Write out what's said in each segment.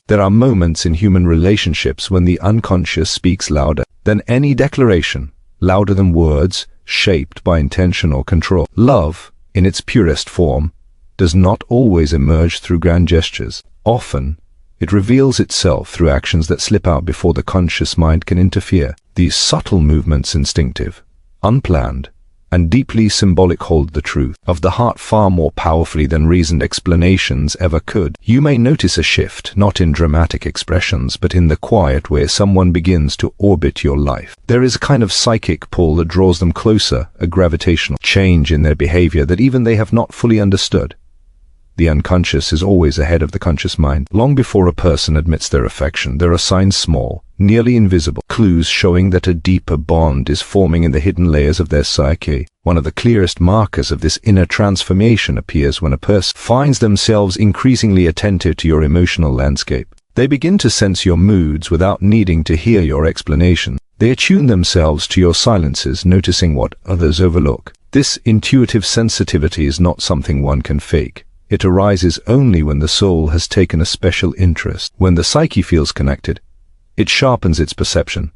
There are moments in human relationships when the unconscious speaks louder than any declaration, louder than words, shaped by intention or control. Love, in its purest form, does not always emerge through grand gestures. Often, it reveals itself through actions that slip out before the conscious mind can interfere. These subtle movements, instinctive, unplanned, and deeply symbolic, hold the truth of the heart far more powerfully than reasoned explanations ever could. You may notice a shift, not in dramatic expressions, but in the quiet way someone begins to orbit your life. There is a kind of psychic pull that draws them closer, a gravitational change in their behavior that even they have not fully understood. The unconscious is always ahead of the conscious mind. Long before a person admits their affection, there are signs, small, nearly invisible, clues showing that a deeper bond is forming in the hidden layers of their psyche. One of the clearest markers of this inner transformation appears when a person finds themselves increasingly attentive to your emotional landscape. They begin to sense your moods without needing to hear your explanation. They attune themselves to your silences, noticing what others overlook. This intuitive sensitivity is not something one can fake. It arises only when the soul has taken a special interest. When the psyche feels connected, it sharpens its perception,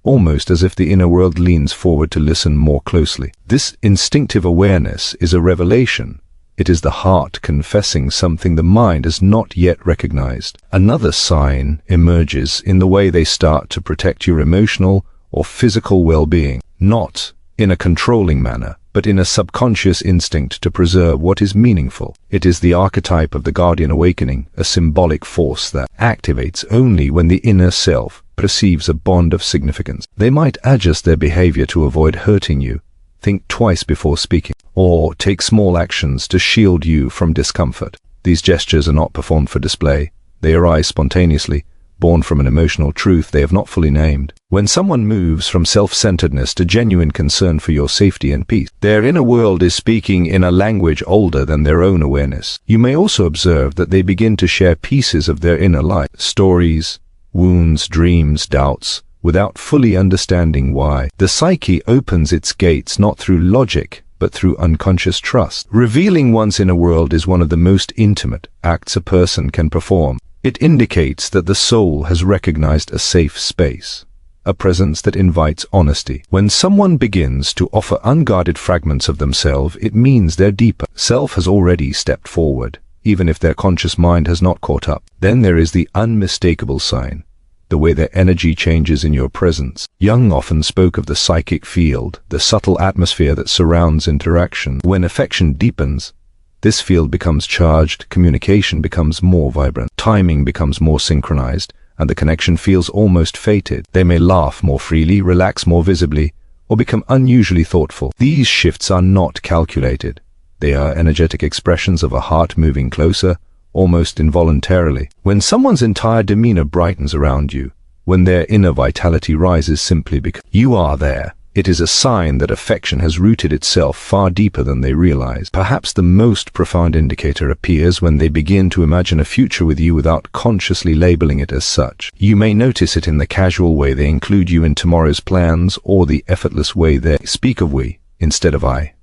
almost as if the inner world leans forward to listen more closely. This instinctive awareness is a revelation. It is the heart confessing something the mind has not yet recognized. Another sign emerges in the way they start to protect your emotional or physical well-being, not in a controlling manner, but in a subconscious instinct to preserve what is meaningful. It is the archetype of the guardian awakening, a symbolic force that activates only when the inner self perceives a bond of significance. They might adjust their behavior to avoid hurting you, think twice before speaking, or take small actions to shield you from discomfort. These gestures are not performed for display. They arise spontaneously, born from an emotional truth they have not fully named. When someone moves from self-centeredness to genuine concern for your safety and peace, their inner world is speaking in a language older than their own awareness. You may also observe that they begin to share pieces of their inner life, stories, wounds, dreams, doubts, without fully understanding why. The psyche opens its gates not through logic, but through unconscious trust. Revealing one's inner world is one of the most intimate acts a person can perform. It indicates that the soul has recognized a safe space, a presence that invites honesty. When someone begins to offer unguarded fragments of themselves, it means their deeper self has already stepped forward, even if their conscious mind has not caught up. Then there is the unmistakable sign, the way their energy changes in your presence. Jung often spoke of the psychic field, the subtle atmosphere that surrounds interaction. When affection deepens, this field becomes charged, communication becomes more vibrant, timing becomes more synchronized, and the connection feels almost fated. They may laugh more freely, relax more visibly, or become unusually thoughtful. These shifts are not calculated. They are energetic expressions of a heart moving closer, almost involuntarily. When someone's entire demeanor brightens around you, when their inner vitality rises simply because you are there, it is a sign that affection has rooted itself far deeper than they realize. Perhaps the most profound indicator appears when they begin to imagine a future with you without consciously labeling it as such. You may notice it in the casual way they include you in tomorrow's plans, or the effortless way they speak of we instead of I.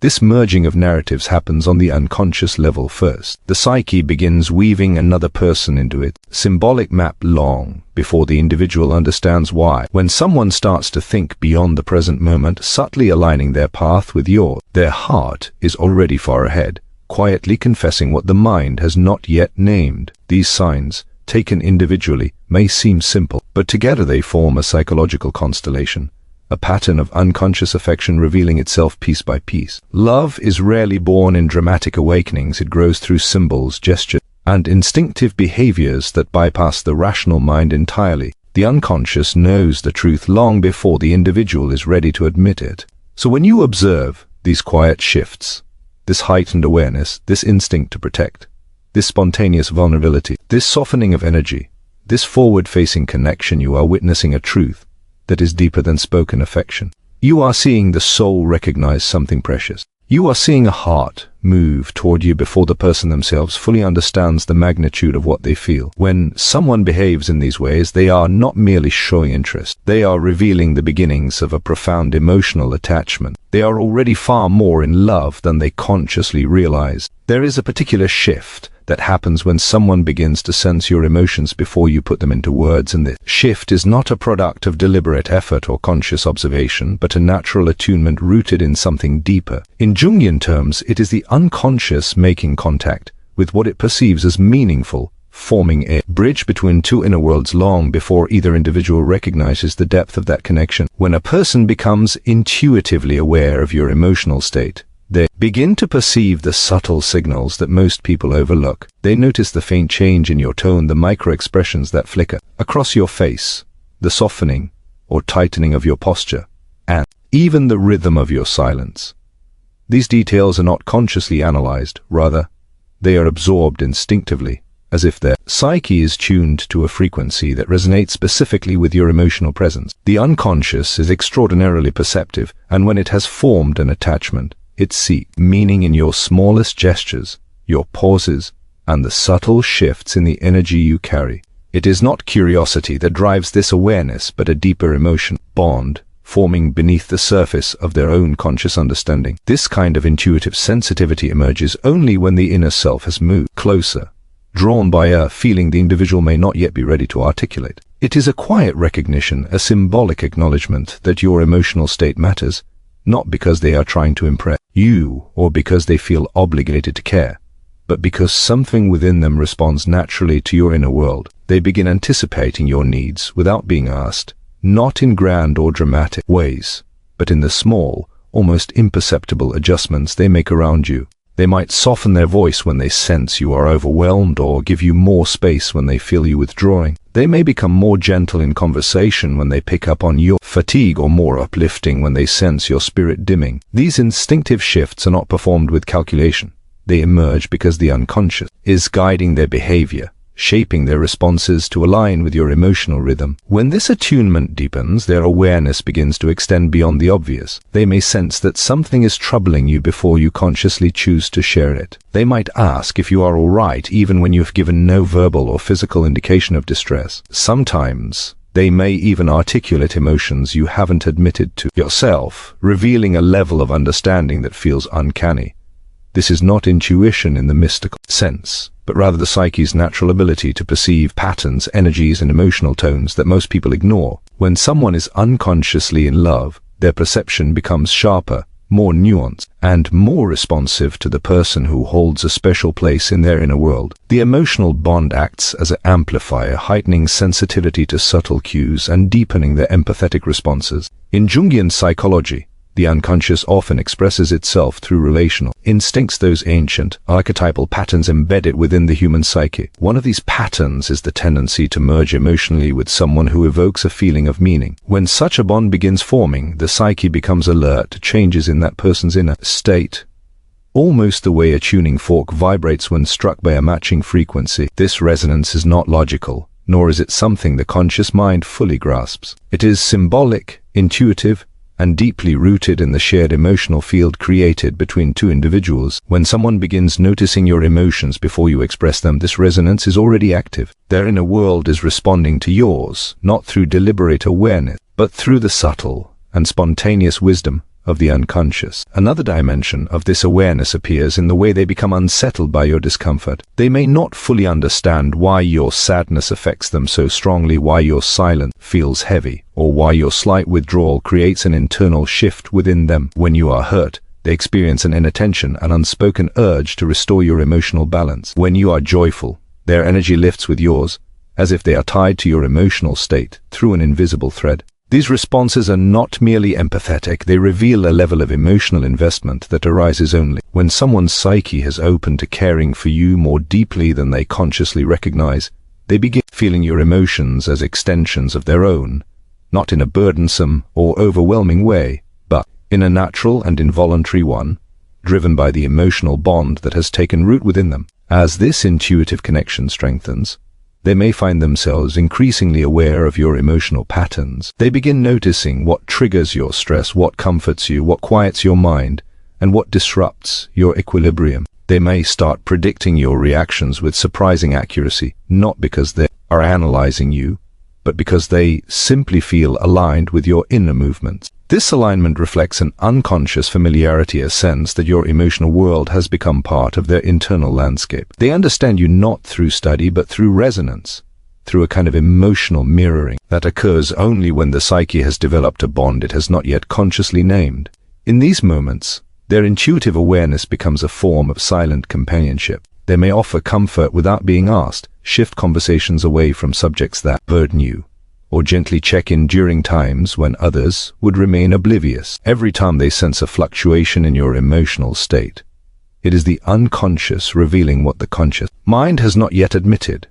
This merging of narratives happens on the unconscious level first. The psyche begins weaving another person into its symbolic map long before the individual understands why. When someone starts to think beyond the present moment, subtly aligning their path with yours, their heart is already far ahead, quietly confessing what the mind has not yet named. These signs, taken individually, may seem simple, but together they form a psychological constellation, a pattern of unconscious affection revealing itself piece by piece. Love is rarely born in dramatic awakenings. It grows through symbols, gestures, and instinctive behaviors that bypass the rational mind entirely. The unconscious knows the truth long before the individual is ready to admit it. So when you observe these quiet shifts, this heightened awareness, this instinct to protect, this spontaneous vulnerability, this softening of energy, this forward-facing connection, you are witnessing a truth that is deeper than spoken affection. You are seeing the soul recognize something precious. You are seeing a heart move toward you before the person themselves fully understands the magnitude of what they feel. When someone behaves in these ways, they are not merely showing interest. They are revealing the beginnings of a profound emotional attachment. They are already far more in love than they consciously realize. There is a particular shift that happens when someone begins to sense your emotions before you put them into words, and this shift is not a product of deliberate effort or conscious observation, but a natural attunement rooted in something deeper. In Jungian terms, it is the unconscious making contact with what it perceives as meaningful, forming a bridge between two inner worlds long before either individual recognizes the depth of that connection. When a person becomes intuitively aware of your emotional state, they begin to perceive the subtle signals that most people overlook. They notice the faint change in your tone, the micro-expressions that flicker across your face, the softening or tightening of your posture, and even the rhythm of your silence. These details are not consciously analyzed, rather, they are absorbed instinctively, as if their psyche is tuned to a frequency that resonates specifically with your emotional presence. The unconscious is extraordinarily perceptive, and when it has formed an attachment, it seeks meaning in your smallest gestures, your pauses, and the subtle shifts in the energy you carry. It is not curiosity that drives this awareness, but a deeper emotion bond forming beneath the surface of their own conscious understanding. This kind of intuitive sensitivity emerges only when the inner self has moved closer, drawn by a feeling the individual may not yet be ready to articulate. It is a quiet recognition, a symbolic acknowledgement that your emotional state matters, not because they are trying to impress you or because they feel obligated to care, but because something within them responds naturally to your inner world. They begin anticipating your needs without being asked, not in grand or dramatic ways, but in the small, almost imperceptible adjustments they make around you. They might soften their voice when they sense you are overwhelmed, or give you more space when they feel you withdrawing. They may become more gentle in conversation when they pick up on your fatigue, or more uplifting when they sense your spirit dimming. These instinctive shifts are not performed with calculation. They emerge because the unconscious is guiding their behavior, shaping their responses to align with your emotional rhythm. When this attunement deepens, their awareness begins to extend beyond the obvious. They may sense that something is troubling you before you consciously choose to share it. They might ask if you are all right, even when you have given no verbal or physical indication of distress. Sometimes they may even articulate emotions you haven't admitted to yourself, revealing a level of understanding that feels uncanny. This is not intuition in the mystical sense, but rather the psyche's natural ability to perceive patterns, energies, and emotional tones that most people ignore. When someone is unconsciously in love, their perception becomes sharper, more nuanced, and more responsive to the person who holds a special place in their inner world. The emotional bond acts as an amplifier, heightening sensitivity to subtle cues and deepening their empathetic responses. In Jungian psychology, the unconscious often expresses itself through relational instincts, those ancient, archetypal patterns embedded within the human psyche. One of these patterns is the tendency to merge emotionally with someone who evokes a feeling of meaning. When such a bond begins forming, the psyche becomes alert to changes in that person's inner state, almost the way a tuning fork vibrates when struck by a matching frequency. This resonance is not logical, nor is it something the conscious mind fully grasps. It is symbolic, intuitive, and deeply rooted in the shared emotional field created between two individuals. When someone begins noticing your emotions before you express them, this resonance is already active. Their inner world is responding to yours, not through deliberate awareness, but through the subtle and spontaneous wisdom of the unconscious. Another dimension of this awareness appears in the way they become unsettled by your discomfort. They may not fully understand why your sadness affects them so strongly, why your silence feels heavy, or why your slight withdrawal creates an internal shift within them. When you are hurt, they experience an inner tension, an unspoken urge to restore your emotional balance. When you are joyful, their energy lifts with yours, as if they are tied to your emotional state through an invisible thread. These responses are not merely empathetic, they reveal a level of emotional investment that arises only when someone's psyche has opened to caring for you more deeply than they consciously recognize. They begin feeling your emotions as extensions of their own, not in a burdensome or overwhelming way, but in a natural and involuntary one, driven by the emotional bond that has taken root within them. As this intuitive connection strengthens, they may find themselves increasingly aware of your emotional patterns. They begin noticing what triggers your stress, what comforts you, what quiets your mind, and what disrupts your equilibrium. They may start predicting your reactions with surprising accuracy, not because they are analyzing you, but because they simply feel aligned with your inner movements. This alignment reflects an unconscious familiarity, a sense that your emotional world has become part of their internal landscape. They understand you not through study, but through resonance, through a kind of emotional mirroring that occurs only when the psyche has developed a bond it has not yet consciously named. In these moments, their intuitive awareness becomes a form of silent companionship. They may offer comfort without being asked, shift conversations away from subjects that burden you, or gently check in during times when others would remain oblivious. Every time they sense a fluctuation in your emotional state, it is the unconscious revealing what the conscious mind has not yet admitted,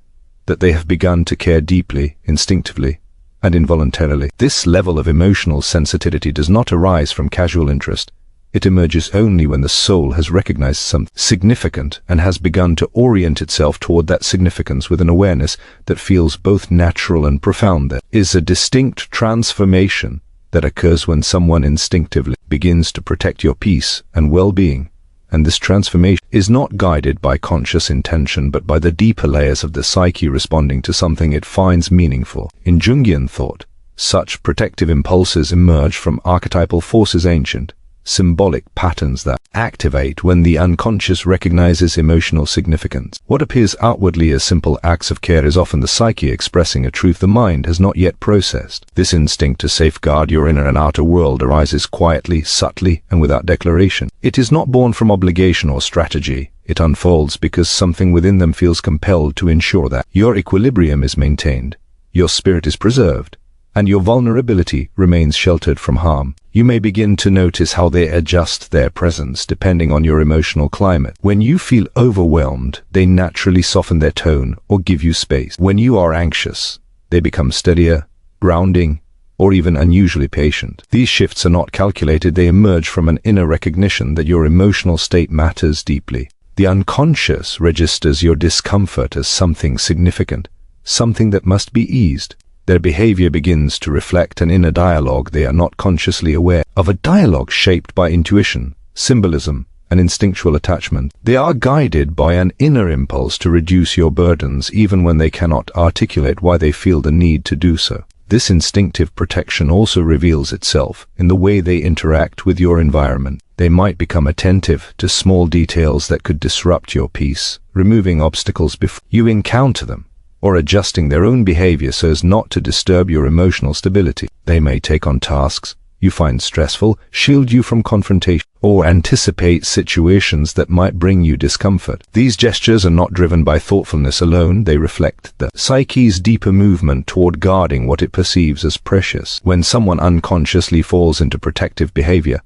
that they have begun to care deeply, instinctively, and involuntarily. This level of emotional sensitivity does not arise from casual interest. It emerges only when the soul has recognized something significant and has begun to orient itself toward that significance with an awareness that feels both natural and profound. There is a distinct transformation that occurs when someone instinctively begins to protect your peace and well-being, and this transformation is not guided by conscious intention but by the deeper layers of the psyche responding to something it finds meaningful. In Jungian thought, such protective impulses emerge from archetypal forces, ancient, symbolic patterns that activate when the unconscious recognizes emotional significance. What appears outwardly as simple acts of care is often the psyche expressing a truth the mind has not yet processed. This instinct to safeguard your inner and outer world arises quietly, subtly, and without declaration. It is not born from obligation or strategy. It unfolds because something within them feels compelled to ensure that your equilibrium is maintained, your spirit is preserved, and your vulnerability remains sheltered from harm. You may begin to notice how they adjust their presence depending on your emotional climate. When you feel overwhelmed, they naturally soften their tone or give you space. When you are anxious, they become steadier, grounding, or even unusually patient. These shifts are not calculated. They emerge from an inner recognition that your emotional state matters deeply. The unconscious registers your discomfort as something significant, something that must be eased. Their behavior begins to reflect an inner dialogue they are not consciously aware of, a dialogue shaped by intuition, symbolism, and instinctual attachment. They are guided by an inner impulse to reduce your burdens even when they cannot articulate why they feel the need to do so. This instinctive protection also reveals itself in the way they interact with your environment. They might become attentive to small details that could disrupt your peace, removing obstacles before you encounter them, or adjusting their own behavior so as not to disturb your emotional stability. They may take on tasks you find stressful, shield you from confrontation, or anticipate situations that might bring you discomfort. These gestures are not driven by thoughtfulness alone. They reflect the psyche's deeper movement toward guarding what it perceives as precious. When someone unconsciously falls into protective behavior,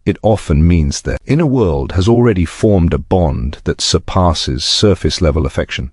it often means their inner world has already formed a bond that surpasses surface-level affection.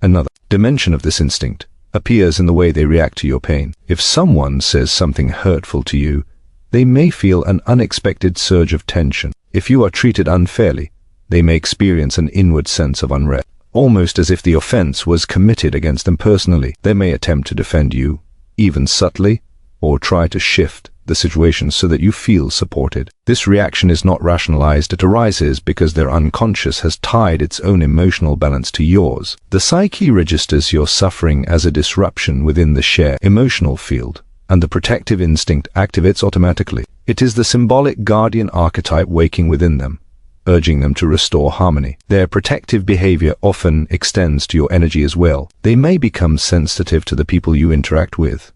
Another dimension of this instinct appears in the way they react to your pain. If someone says something hurtful to you, they may feel an unexpected surge of tension. If you are treated unfairly, they may experience an inward sense of unrest, almost as if the offense was committed against them personally. They may attempt to defend you, even subtly, or try to shift the situation so that you feel supported. This reaction is not rationalized. It arises because their unconscious has tied its own emotional balance to yours. The psyche registers your suffering as a disruption within the shared emotional field, and the protective instinct activates automatically. It is the symbolic guardian archetype waking within them, urging them to restore harmony. Their protective behavior often extends to your energy as well. They may become sensitive to the people you interact with,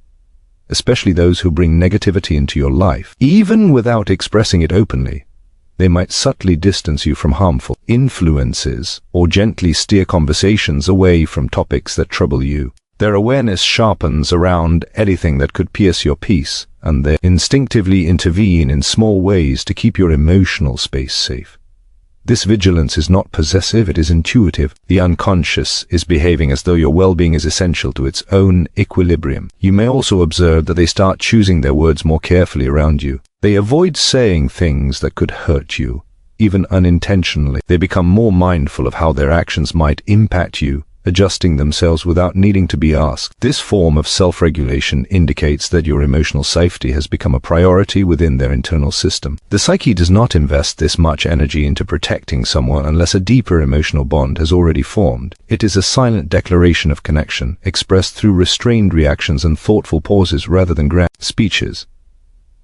especially those who bring negativity into your life. Even without expressing it openly, they might subtly distance you from harmful influences or gently steer conversations away from topics that trouble you. Their awareness sharpens around anything that could pierce your peace, and they instinctively intervene in small ways to keep your emotional space safe. This vigilance is not possessive, it is intuitive. The unconscious is behaving as though your well-being is essential to its own equilibrium. You may also observe that they start choosing their words more carefully around you. They avoid saying things that could hurt you, even unintentionally. They become more mindful of how their actions might impact you adjusting themselves without needing to be asked. This form of self-regulation indicates that your emotional safety has become a priority within their internal system. The psyche does not invest this much energy into protecting someone unless a deeper emotional bond has already formed. It is a silent declaration of connection, expressed through restrained reactions and thoughtful pauses rather than grand speeches.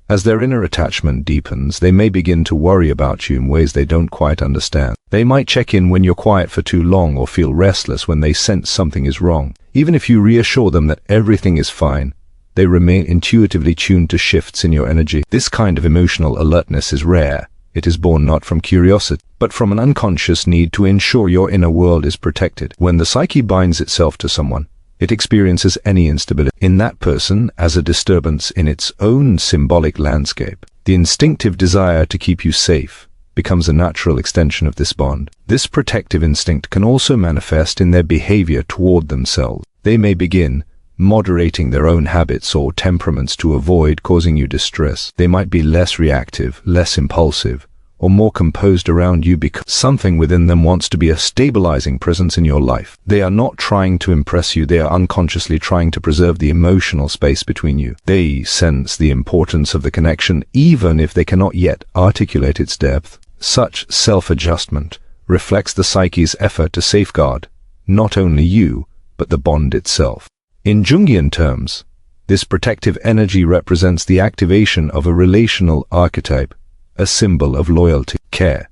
As their inner attachment deepens, they may begin to worry about you in ways they don't quite understand. They might check in when you're quiet for too long or feel restless when they sense something is wrong. Even if you reassure them that everything is fine, they remain intuitively tuned to shifts in your energy. This kind of emotional alertness is rare. It is born not from curiosity, but from an unconscious need to ensure your inner world is protected. When the psyche binds itself to someone, it experiences any instability in that person as a disturbance in its own symbolic landscape. The instinctive desire to keep you safe becomes a natural extension of this bond. This protective instinct can also manifest in their behavior toward themselves. They may begin moderating their own habits or temperaments to avoid causing you distress. They might be less reactive, less impulsive, or more composed around you because something within them wants to be a stabilizing presence in your life. They are not trying to impress you, they are unconsciously trying to preserve the emotional space between you. They sense the importance of the connection even if they cannot yet articulate its depth. Such self-adjustment reflects the psyche's effort to safeguard not only you, but the bond itself. In Jungian terms, this protective energy represents the activation of a relational archetype, a symbol of loyalty, care,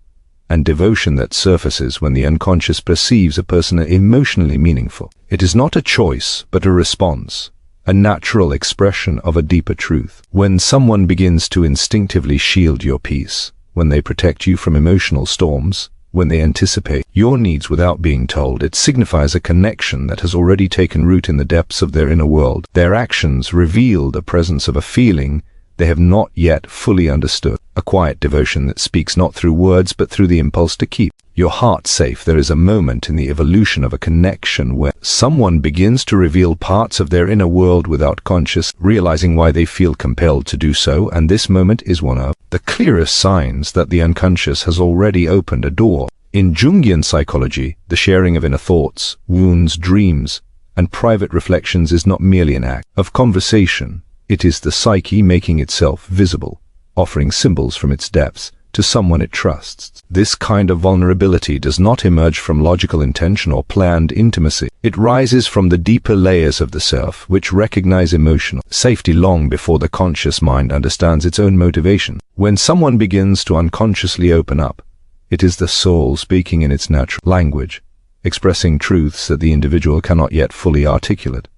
and devotion that surfaces when the unconscious perceives a person emotionally meaningful. It is not a choice, but a response, a natural expression of a deeper truth. When someone begins to instinctively shield your peace, when they protect you from emotional storms, when they anticipate your needs without being told, it signifies a connection that has already taken root in the depths of their inner world. Their actions reveal the presence of a feeling they have not yet fully understood, a quiet devotion that speaks not through words but through the impulse to keep your heart safe. There is a moment in the evolution of a connection where someone begins to reveal parts of their inner world without conscious realizing why they feel compelled to do so, and this moment is one of the clearest signs that the unconscious has already opened a door. In Jungian psychology, the sharing of inner thoughts, wounds, dreams, and private reflections is not merely an act of conversation. It is the psyche making itself visible, offering symbols from its depths to someone it trusts. This kind of vulnerability does not emerge from logical intention or planned intimacy. It rises from the deeper layers of the self, which recognize emotional safety long before the conscious mind understands its own motivation. When someone begins to unconsciously open up, it is the soul speaking in its natural language, expressing truths that the individual cannot yet fully articulate.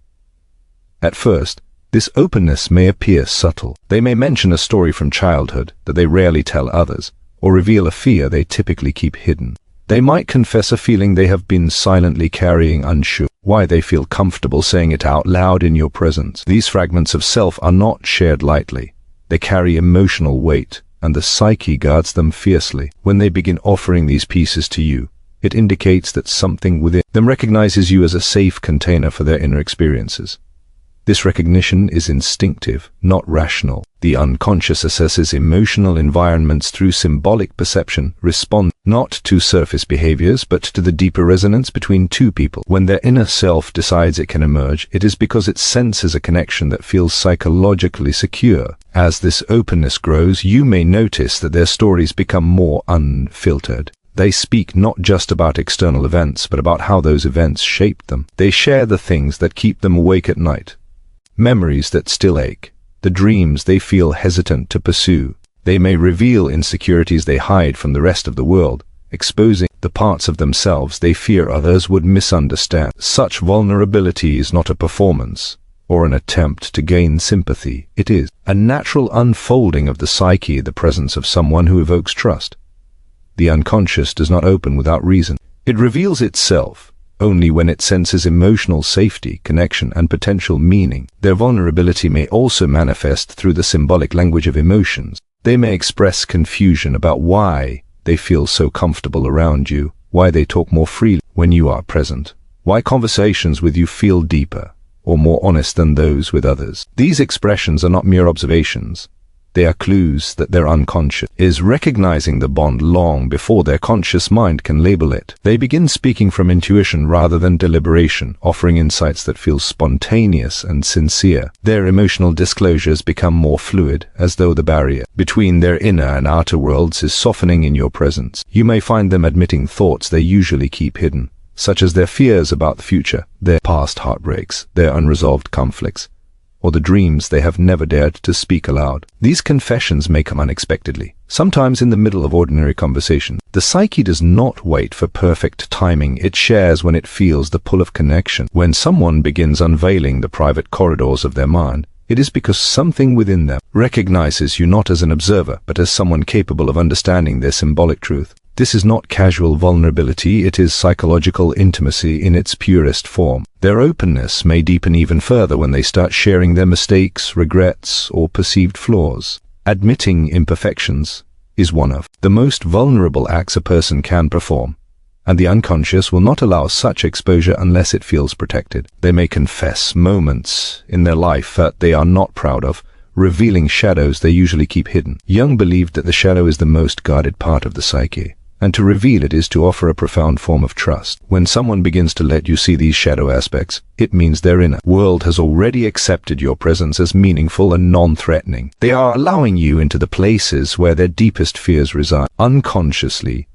At first, this openness may appear subtle. They may mention a story from childhood that they rarely tell others, or reveal a fear they typically keep hidden. They might confess a feeling they have been silently carrying, unsure why they feel comfortable saying it out loud in your presence. These fragments of self are not shared lightly. They carry emotional weight, and the psyche guards them fiercely. When they begin offering these pieces to you, it indicates that something within them recognizes you as a safe container for their inner experiences. This recognition is instinctive, not rational. The unconscious assesses emotional environments through symbolic perception, respond not to surface behaviors, but to the deeper resonance between two people. When their inner self decides it can emerge, it is because it senses a connection that feels psychologically secure. As this openness grows, you may notice that their stories become more unfiltered. They speak not just about external events, but about how those events shaped them. They share the things that keep them awake at night, memories that still ache, the dreams they feel hesitant to pursue. They may reveal insecurities they hide from the rest of the world, exposing the parts of themselves they fear others would misunderstand. Such vulnerability is not a performance or an attempt to gain sympathy. It is a natural unfolding of the psyche, the presence of someone who evokes trust. The unconscious does not open without reason. It reveals itself only when it senses emotional safety, connection, and potential meaning. Their vulnerability may also manifest through the symbolic language of emotions. They may express confusion about why they feel so comfortable around you, why they talk more freely when you are present, why conversations with you feel deeper or more honest than those with others. These expressions are not mere observations. They are clues that their unconscious is recognizing the bond long before their conscious mind can label it. They begin speaking from intuition rather than deliberation, offering insights that feel spontaneous and sincere. Their emotional disclosures become more fluid, as though the barrier between their inner and outer worlds is softening in your presence. You may find them admitting thoughts they usually keep hidden, such as their fears about the future, their past heartbreaks, their unresolved conflicts, or the dreams they have never dared to speak aloud. These confessions may come unexpectedly, sometimes in the middle of ordinary conversation. The psyche does not wait for perfect timing. It shares when it feels the pull of connection. When someone begins unveiling the private corridors of their mind, it is because something within them recognizes you not as an observer, but as someone capable of understanding their symbolic truth. This is not casual vulnerability, it is psychological intimacy in its purest form. Their openness may deepen even further when they start sharing their mistakes, regrets, or perceived flaws. Admitting imperfections is one of the most vulnerable acts a person can perform, and the unconscious will not allow such exposure unless it feels protected. They may confess moments in their life that they are not proud of, revealing shadows they usually keep hidden. Jung believed that the shadow is the most guarded part of the psyche, and to reveal it is to offer a profound form of trust. When someone begins to let you see these shadow aspects, it means their inner world has already accepted your presence as meaningful and non-threatening. They are allowing you into the places where their deepest fears reside, unconsciously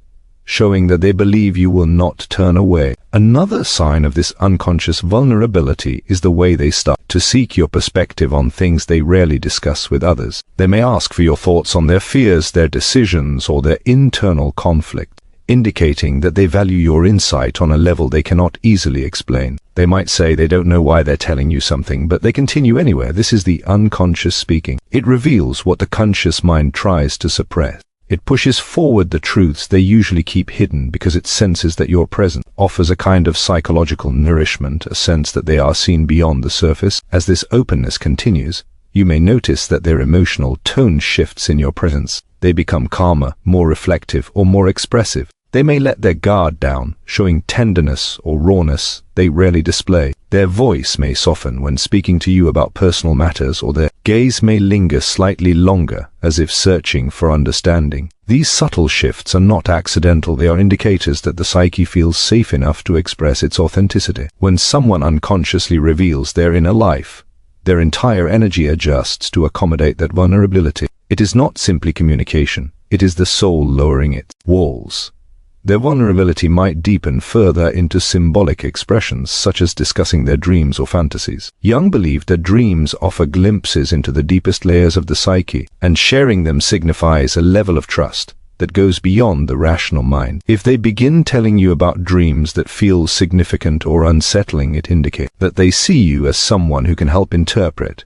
showing that they believe you will not turn away. Another sign of this unconscious vulnerability is the way they start to seek your perspective on things they rarely discuss with others. They may ask for your thoughts on their fears, their decisions, or their internal conflict, indicating that they value your insight on a level they cannot easily explain. They might say they don't know why they're telling you something, but they continue anyway. This is the unconscious speaking. It reveals what the conscious mind tries to suppress. It pushes forward the truths they usually keep hidden because it senses that your presence offers a kind of psychological nourishment, a sense that they are seen beyond the surface. As this openness continues, you may notice that their emotional tone shifts in your presence. They become calmer, more reflective, or more expressive. They may let their guard down, showing tenderness or rawness they rarely display. Their voice may soften when speaking to you about personal matters, or their gaze may linger slightly longer, as if searching for understanding. These subtle shifts are not accidental. They are indicators that the psyche feels safe enough to express its authenticity. When someone unconsciously reveals their inner life, their entire energy adjusts to accommodate that vulnerability. It is not simply communication. It is the soul lowering its walls. Their vulnerability might deepen further into symbolic expressions, such as discussing their dreams or fantasies. Jung believed that dreams offer glimpses into the deepest layers of the psyche, and sharing them signifies a level of trust that goes beyond the rational mind. If they begin telling you about dreams that feel significant or unsettling, it indicates that they see you as someone who can help interpret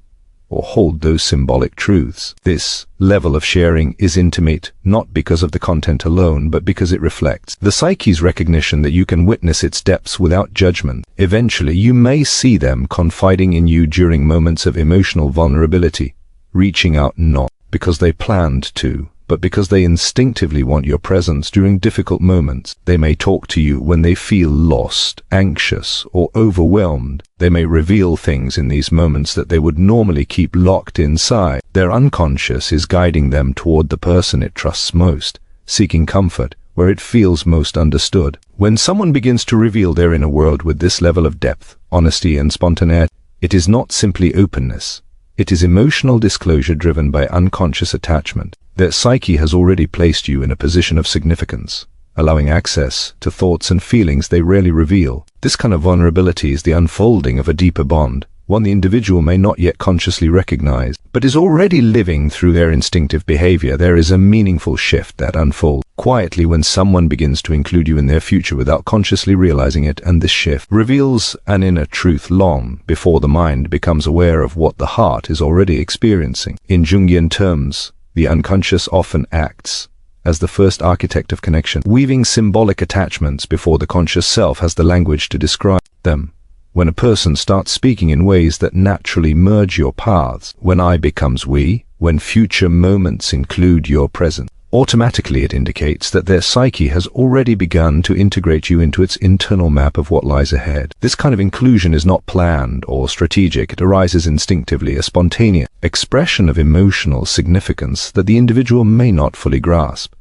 or hold those symbolic truths. This level of sharing is intimate, not because of the content alone, but because it reflects the psyche's recognition that you can witness its depths without judgment. Eventually, you may see them confiding in you during moments of emotional vulnerability, reaching out not because they planned to, but because they instinctively want your presence during difficult moments. They may talk to you when they feel lost, anxious, or overwhelmed. They may reveal things in these moments that they would normally keep locked inside. Their unconscious is guiding them toward the person it trusts most, seeking comfort where it feels most understood. When someone begins to reveal their inner world with this level of depth, honesty, and spontaneity, it is not simply openness. It is emotional disclosure driven by unconscious attachment. Their psyche has already placed you in a position of significance, allowing access to thoughts and feelings they rarely reveal. This kind of vulnerability is the unfolding of a deeper bond, one the individual may not yet consciously recognize, but is already living through their instinctive behavior. There is a meaningful shift that unfolds quietly when someone begins to include you in their future without consciously realizing it, and this shift reveals an inner truth long before the mind becomes aware of what the heart is already experiencing. In Jungian terms, the unconscious often acts as the first architect of connection, weaving symbolic attachments before the conscious self has the language to describe them. When a person starts speaking in ways that naturally merge your paths, when I becomes we, when future moments include your present, Automatically it indicates that their psyche has already begun to integrate you into its internal map of what lies ahead. This kind of inclusion is not planned or strategic. It arises instinctively, a spontaneous expression of emotional significance that the individual may not fully grasp.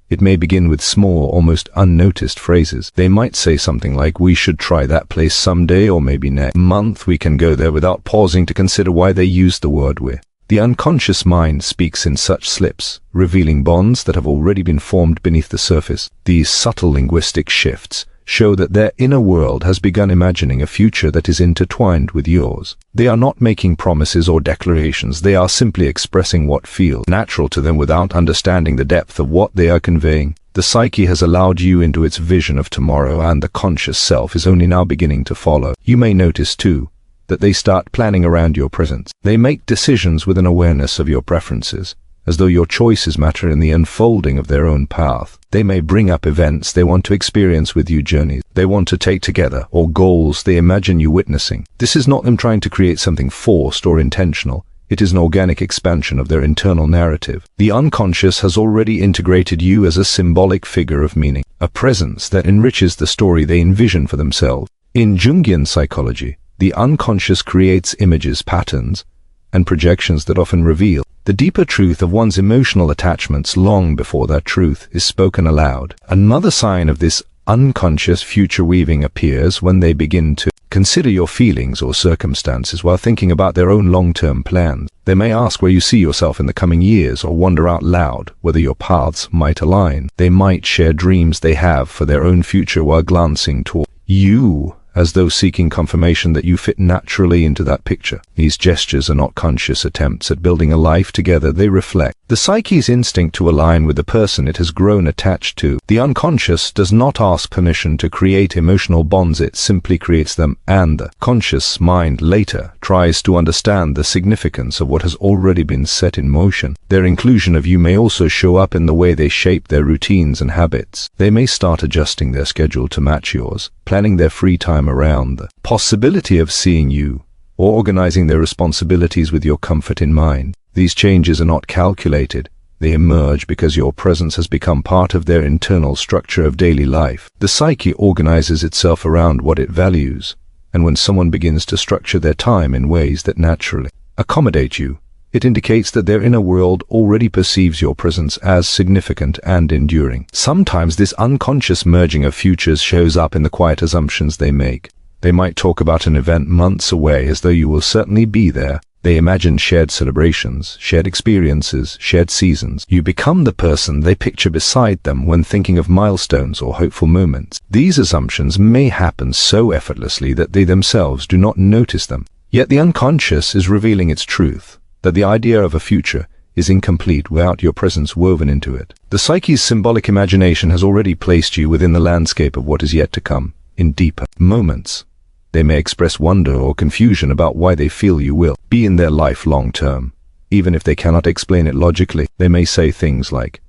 It may begin with small, almost unnoticed phrases. They might say something like, "We should try that place someday," or maybe next month we can go there, without pausing to consider why they used the word "we." The unconscious mind speaks in such slips, revealing bonds that have already been formed beneath the surface. These subtle linguistic shifts show that their inner world has begun imagining a future that is intertwined with yours. They are not making promises or declarations. They are simply expressing what feels natural to them without understanding the depth of what they are conveying. The psyche has allowed you into its vision of tomorrow, and the conscious self is only now beginning to follow. You may notice, too, that they start planning around your presence. They make decisions with an awareness of your preferences, as though your choices matter in the unfolding of their own path. They may bring up events they want to experience with you, journeys they want to take together, or goals they imagine you witnessing. This is not them trying to create something forced or intentional. It is an organic expansion of their internal narrative. The unconscious has already integrated you as a symbolic figure of meaning, a presence that enriches the story they envision for themselves. In Jungian psychology, the unconscious creates images, patterns, and projections that often reveal the deeper truth of one's emotional attachments long before that truth is spoken aloud. Another sign of this unconscious future weaving appears when they begin to consider your feelings or circumstances while thinking about their own long-term plans. They may ask where you see yourself in the coming years, or wonder out loud whether your paths might align. They might share dreams they have for their own future while glancing toward you, as though seeking confirmation that you fit naturally into that picture. These gestures are not conscious attempts at building a life together. They reflect the psyche's instinct to align with the person it has grown attached to. The unconscious does not ask permission to create emotional bonds. It simply creates them, and the conscious mind later tries to understand the significance of what has already been set in motion. Their inclusion of you may also show up in the way they shape their routines and habits. They may start adjusting their schedule to match yours, planning their free time around the possibility of seeing you, or organizing their responsibilities with your comfort in mind. These changes are not calculated. They emerge because your presence has become part of their internal structure of daily life. The psyche organizes itself around what it values, and when someone begins to structure their time in ways that naturally accommodate you, it indicates that their inner world already perceives your presence as significant and enduring. Sometimes this unconscious merging of futures shows up in the quiet assumptions they make. They might talk about an event months away as though you will certainly be there. They imagine shared celebrations, shared experiences, shared seasons. You become the person they picture beside them when thinking of milestones or hopeful moments. These assumptions may happen so effortlessly that they themselves do not notice them. Yet the unconscious is revealing its truth, that the idea of a future is incomplete without your presence woven into it. The psyche's symbolic imagination has already placed you within the landscape of what is yet to come. In deeper moments, they may express wonder or confusion about why they feel you will be in their life long term. Even if they cannot explain it logically, they may say things like,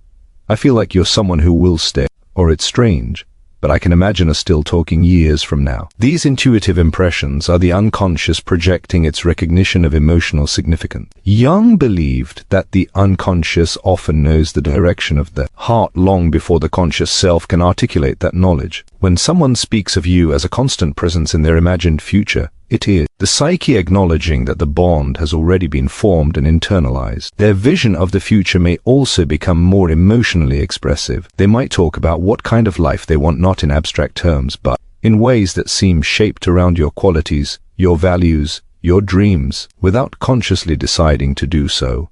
"I feel like you're someone who will stay," or "It's strange, but I can imagine us still talking years from now." These intuitive impressions are the unconscious projecting its recognition of emotional significance. Jung believed that the unconscious often knows the direction of the heart long before the conscious self can articulate that knowledge. When someone speaks of you as a constant presence in their imagined future, it is the psyche acknowledging that the bond has already been formed and internalized. Their vision of the future may also become more emotionally expressive. They might talk about what kind of life they want, not in abstract terms, but in ways that seem shaped around your qualities, your values, your dreams. Without consciously deciding to do so,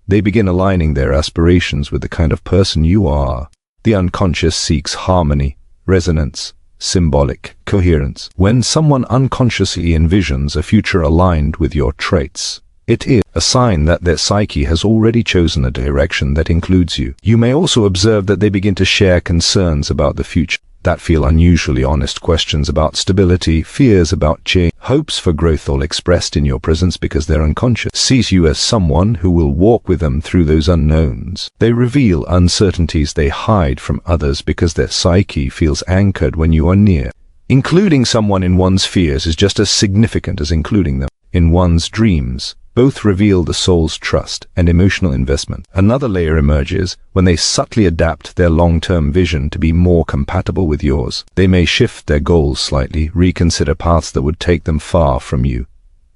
they begin aligning their aspirations with the kind of person you are. The unconscious seeks harmony, resonance, symbolic coherence. When someone unconsciously envisions a future aligned with your traits, it is a sign that their psyche has already chosen a direction that includes you. You may also observe that they begin to share concerns about the future that feel unusually honest, questions about stability, fears about change, hopes for growth, all expressed in your presence because their unconscious sees you as someone who will walk with them through those unknowns. They reveal uncertainties they hide from others because their psyche feels anchored when you are near. Including someone in one's fears is just as significant as including them in one's dreams, both reveal the soul's trust and emotional investment. Another layer emerges when they subtly adapt their long-term vision to be more compatible with yours. They may shift their goals slightly, reconsider paths that would take them far from you,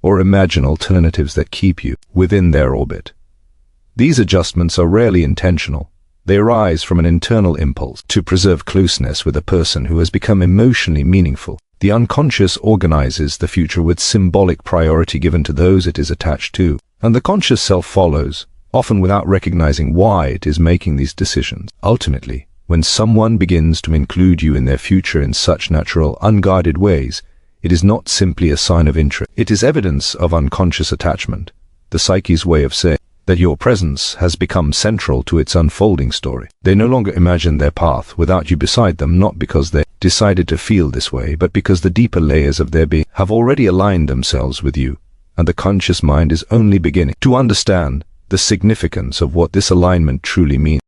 or imagine alternatives that keep you within their orbit. These adjustments are rarely intentional. They arise from an internal impulse to preserve closeness with a person who has become emotionally meaningful. The unconscious organizes the future with symbolic priority given to those it is attached to, and the conscious self follows, often without recognizing why it is making these decisions. Ultimately, when someone begins to include you in their future in such natural, unguarded ways, it is not simply a sign of interest. It is evidence of unconscious attachment, the psyche's way of saying that your presence has become central to its unfolding story. They no longer imagine their path without you beside them, not because they decided to feel this way, but because the deeper layers of their being have already aligned themselves with you, and the conscious mind is only beginning to understand the significance of what this alignment truly means.